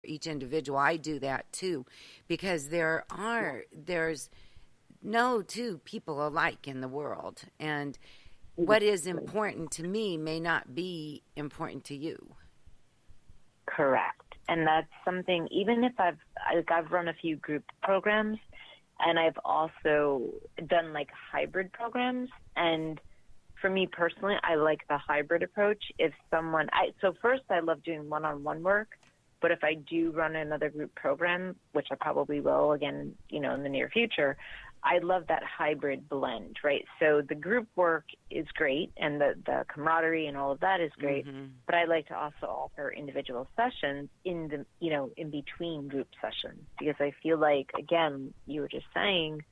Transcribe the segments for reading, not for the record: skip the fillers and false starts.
each individual. I do that too, because there's no two people alike in the world, and what is important to me may not be important to you. Correct. And that's something, even if I've run a few group programs, and I've also done like hybrid programs. And for me personally, I like the hybrid approach. So first I love doing one-on-one work, but if I do run another group program, which I probably will again, in the near future, I love that hybrid blend, right? So the group work is great, and the camaraderie and all of that is great, but I like to also offer individual sessions in between group sessions, because I feel like, again, you were just saying,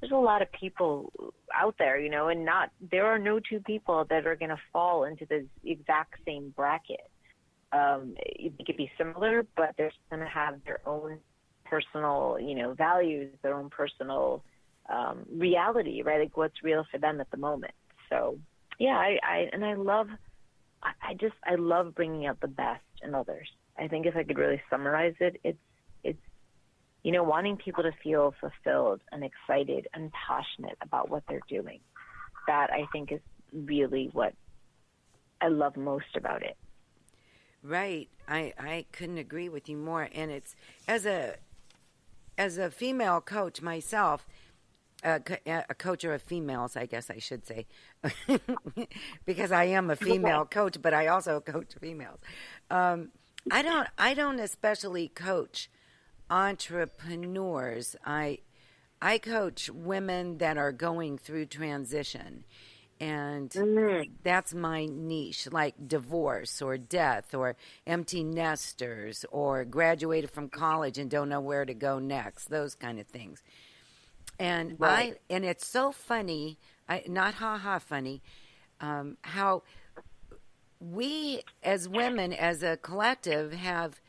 there's a lot of people out there, and there are no two people that are going to fall into the exact same bracket. It could be similar, but they're going to have their own personal, values, their own personal reality, right? Like what's real for them at the moment. So, yeah, I love bringing out the best in others. I think if I could really summarize it, it's wanting people to feel fulfilled and excited and passionate about what they're doing. That, I think, is really what I love most about it. Right. I couldn't agree with you more. And it's, as a female coach myself, a coach of females, I guess I should say, because I am a female coach, but I also coach females. I don't especially coach entrepreneurs. I coach women that are going through transition, and that's my niche, like divorce or death or empty nesters or graduated from college and don't know where to go next, those kind of things. And and it's so funny, not funny, how we as women, as a collective, have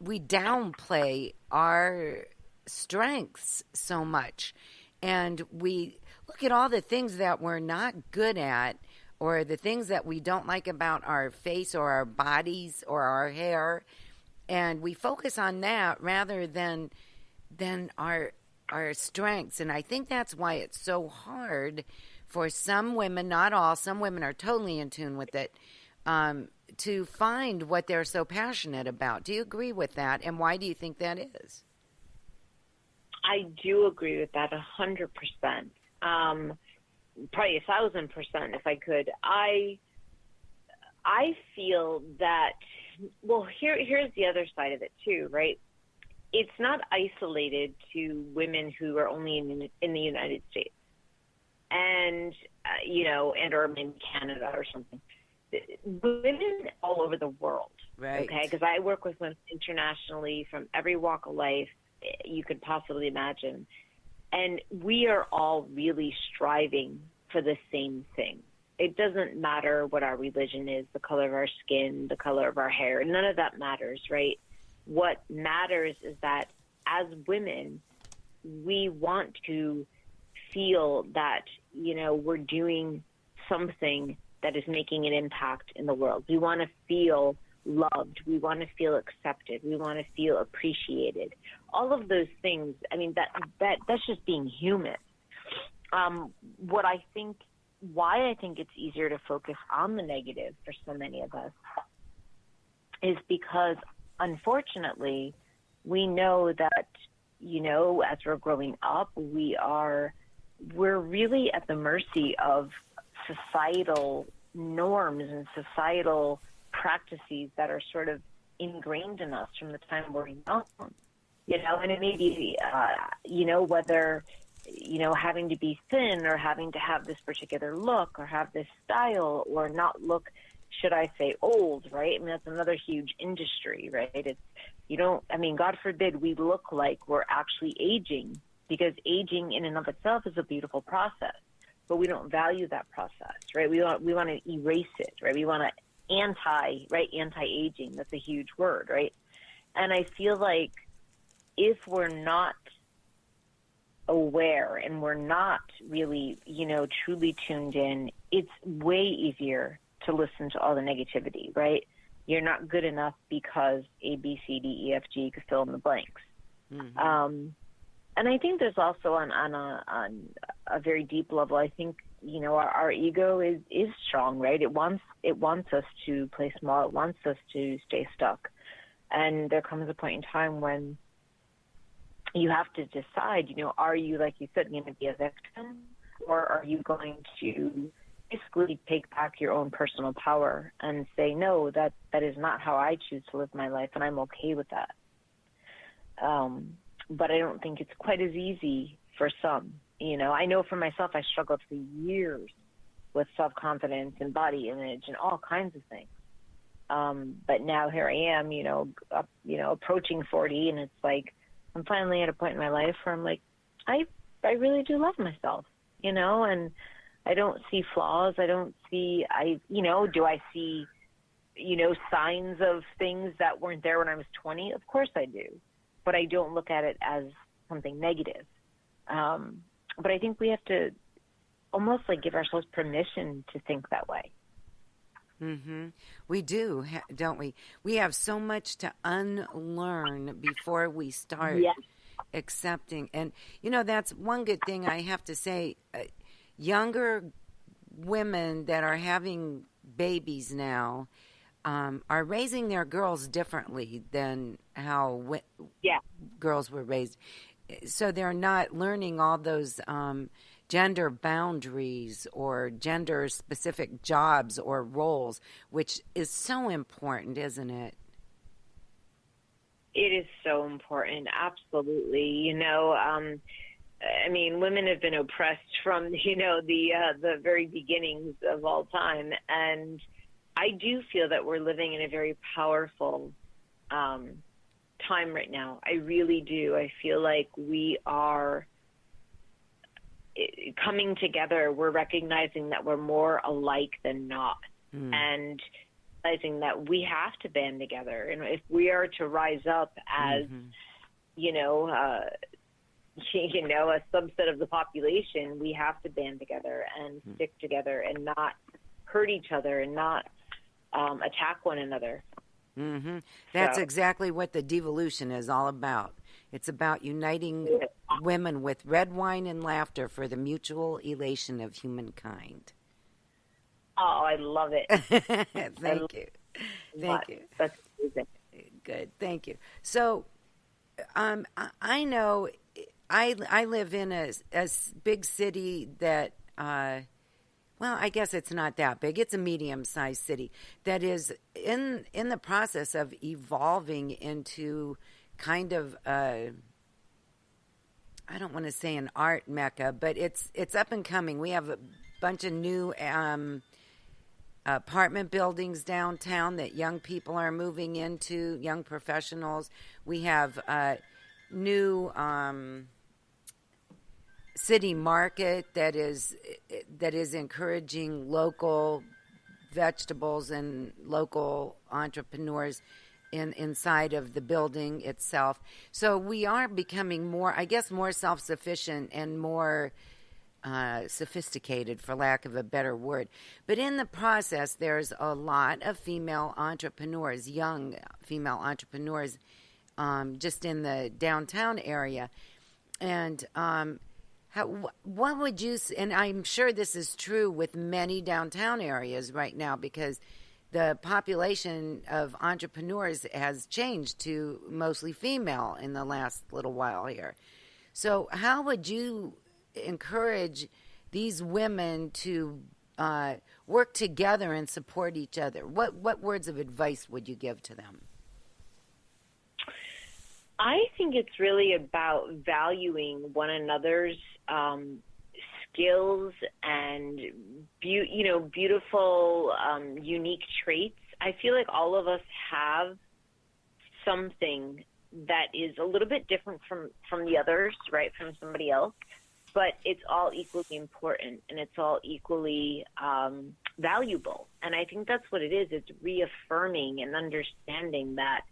we downplay our strengths so much, and we look at all the things that we're not good at, or the things that we don't like about our face or our bodies or our hair, and we focus on that rather than our strengths. And I think that's why it's so hard for some women, not all, some women are totally in tune with it, to find what they're so passionate about. Do you agree with that? And why do you think that is? I do agree with that 100%. Probably 1,000% if I could. I feel that, well, here's the other side of it too, right? It's not isolated to women who are only in the United States and, and or in Canada or something. Women all over the world, right? Okay, because I work with women internationally from every walk of life you could possibly imagine. And we are all really striving for the same thing. It doesn't matter what our religion is, the color of our skin, the color of our hair. None of that matters, right? What matters is that as women, we want to feel that, we're doing something that is making an impact in the world. We want to feel loved. We want to feel accepted. We want to feel appreciated. All of those things, I mean, that's just being human. Why I think it's easier to focus on the negative for so many of us is because, unfortunately, we know that, as we're growing up, we're really at the mercy of societal norms and societal practices that are sort of ingrained in us from the time we're young, and it may be, whether, having to be thin or having to have this particular look or have this style or not look, should I say, old, right? I mean, that's another huge industry, right? God forbid we look like we're actually aging, because aging in and of itself is a beautiful process, but we don't value that process, right? We want to erase it, right? We want to anti-aging. That's a huge word, right? And I feel like if we're not aware and we're not really, truly tuned in, it's way easier to listen to all the negativity, right? you're not good enough because A, B, C, D, E, F, G, you could fill in the blanks. And I think there's also on a very deep level, I think, our ego is strong, right? It wants us to play small. It wants us to stay stuck. And there comes a point in time when you have to decide, are you, like you said, going to be a victim, or are you going to basically take back your own personal power and say, no, that is not how I choose to live my life, and I'm okay with that. But I don't think it's quite as easy for some. I know for myself, I struggled for years with self-confidence and body image and all kinds of things. But now here I am, approaching 40, and it's like I'm finally at a point in my life where I'm like, I really do love myself, and I don't see flaws. I don't see, do I see, signs of things that weren't there when I was 20? Of course I do. But I don't look at it as something negative. But I think we have to almost like give ourselves permission to think that way. We do, don't we? We have so much to unlearn before we start accepting. And, that's one good thing I have to say. Younger women that are having babies now are raising their girls differently than how girls were raised. So they're not learning all those gender boundaries or gender-specific jobs or roles, which is so important, isn't it? It is so important, absolutely. Women have been oppressed from, the very beginnings of all time, and I do feel that we're living in a very powerful time right now. I really do. I feel like we are coming together. We're recognizing that we're more alike than not, and realizing that we have to band together. And if we are to rise up as, a subset of the population, we have to band together and stick together and not hurt each other and not attack one another. That's exactly what the devolution is all about. It's about uniting women with red wine and laughter for the mutual elation of humankind. Oh, I love it. Thank you. That's amazing. Good. Thank you. So, I know I live in a big city that, well, I guess it's not that big. It's a medium-sized city that is in the process of evolving into kind of I don't want to say an art mecca, but it's up and coming. We have a bunch of new apartment buildings downtown that young people are moving into, young professionals. We have new city market that is encouraging local vegetables and local entrepreneurs inside of the building itself. So we are becoming more self-sufficient and more sophisticated, for lack of a better word. But in the process, there's a lot of female entrepreneurs, young female entrepreneurs, just in the downtown area. And what would you, and I'm sure this is true with many downtown areas right now, because the population of entrepreneurs has changed to mostly female in the last little while here. So how would you encourage these women to work together and support each other? What words of advice would you give to them? I think it's really about valuing one another's skills and beautiful, unique traits. I feel like all of us have something that is a little bit different from the others, right, from somebody else, but it's all equally important and it's all equally valuable. And I think that's what it is. It's reaffirming and understanding that,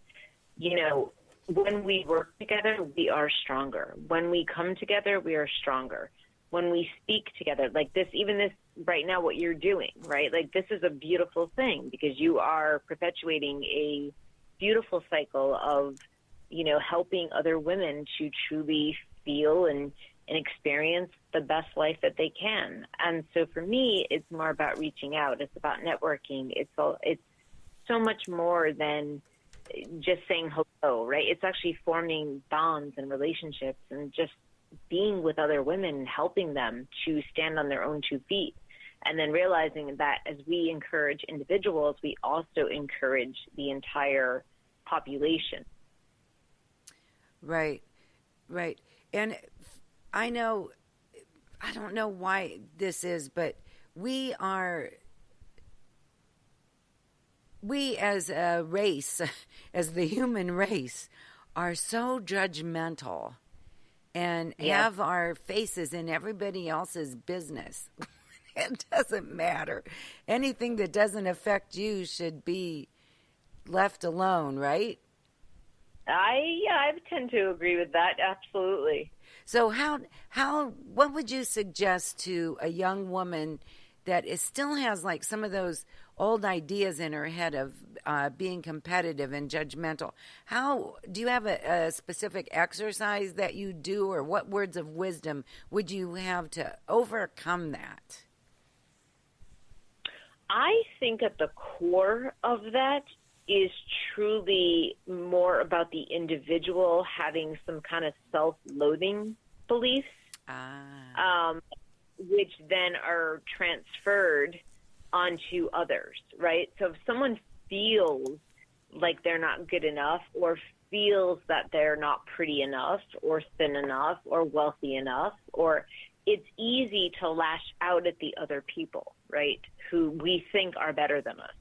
when we work together, we are stronger. When we come together, we are stronger. When we speak together, like this, even this right now what you're doing, right? Like, this is a beautiful thing because you are perpetuating a beautiful cycle of, you know, helping other women to truly feel and experience the best life that they can. And so for me, it's more about reaching out. It's about networking. It's so much more than just saying hello, right? It's actually forming bonds and relationships and just being with other women and helping them to stand on their own 2 feet. And then realizing that as we encourage individuals, we also encourage the entire population. Right, right. And I don't know why this is, but we as a race, as the human race, are so judgmental and have our faces in everybody else's business. It doesn't matter. Anything that doesn't affect you should be left alone, right? I tend to agree with that. Absolutely. So what would you suggest to a young woman that still has like some of those old ideas in her head of being competitive and judgmental? How do you have a specific exercise that you do, or what words of wisdom would you have to overcome that? I think at the core of that is truly more about the individual having some kind of self-loathing beliefs, which then are transferred onto others, right? So if someone feels like they're not good enough, or feels that they're not pretty enough or thin enough or wealthy enough, or it's easy to lash out at the other people, right, who we think are better than us.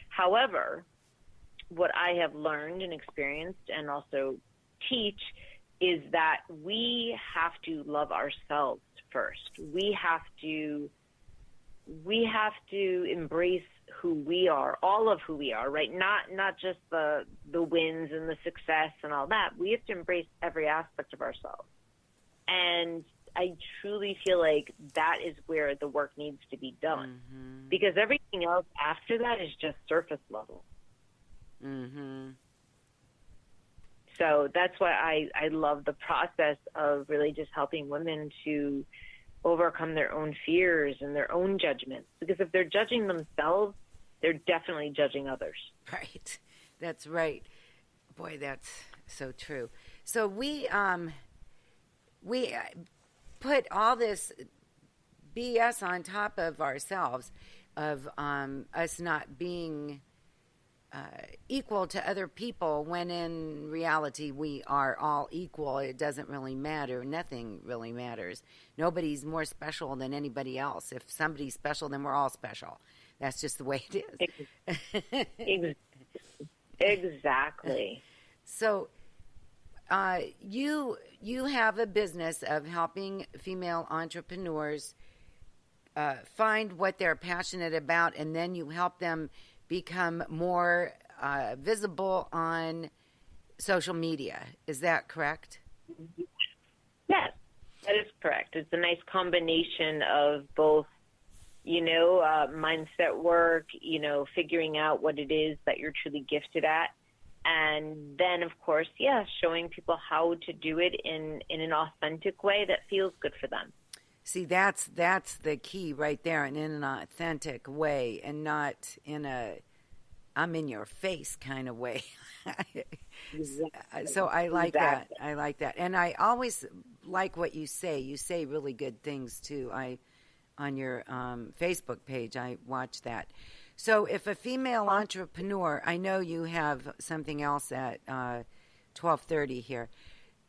However, what I have learned and experienced and also teach is that we have to love ourselves first. We have to embrace who we are, all of who we are, right? Not just the wins and the success and all that. We have to embrace every aspect of ourselves. And I truly feel like that is where the work needs to be done, because everything else after that is just surface level. So that's why I love the process of really just helping women to overcome their own fears and their own judgments. Because if they're judging themselves, they're definitely judging others. Right. That's right. Boy, that's so true. So we put all this BS on top of ourselves, of us not being equal to other people, when in reality we are all equal. It doesn't really matter. Nothing really matters. Nobody's more special than anybody else. If somebody's special, then we're all special. That's just the way it is. Exactly. So you have a business of helping female entrepreneurs find what they're passionate about, and then you help them become more visible on social media. Is that correct? Yes, that is correct. It's a nice combination of both, mindset work, figuring out what it is that you're truly gifted at. And then, of course, showing people how to do it in an authentic way that feels good for them. See, that's the key right there, and in an authentic way, and not in a I'm in your face kind of way. Exactly. So I like that. I like that. And I always like what you say. You say really good things, too. On your Facebook page, I watch that. So if a female entrepreneur, I know you have something else at 12:30 here.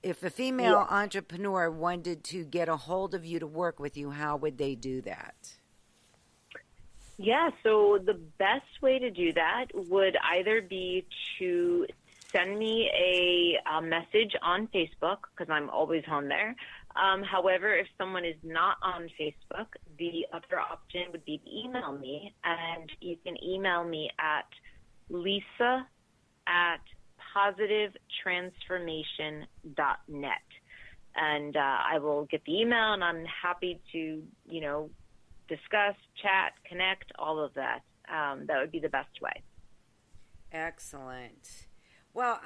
If a female entrepreneur wanted to get a hold of you to work with you, how would they do that? Yeah, so the best way to do that would either be to send me a message on Facebook, because I'm always on there. However, if someone is not on Facebook, the other option would be to email me, and you can email me at lisa@positivetransformation.net. And I will get the email, and I'm happy to, discuss, chat, connect, all of that. That would be the best way. Excellent. Well,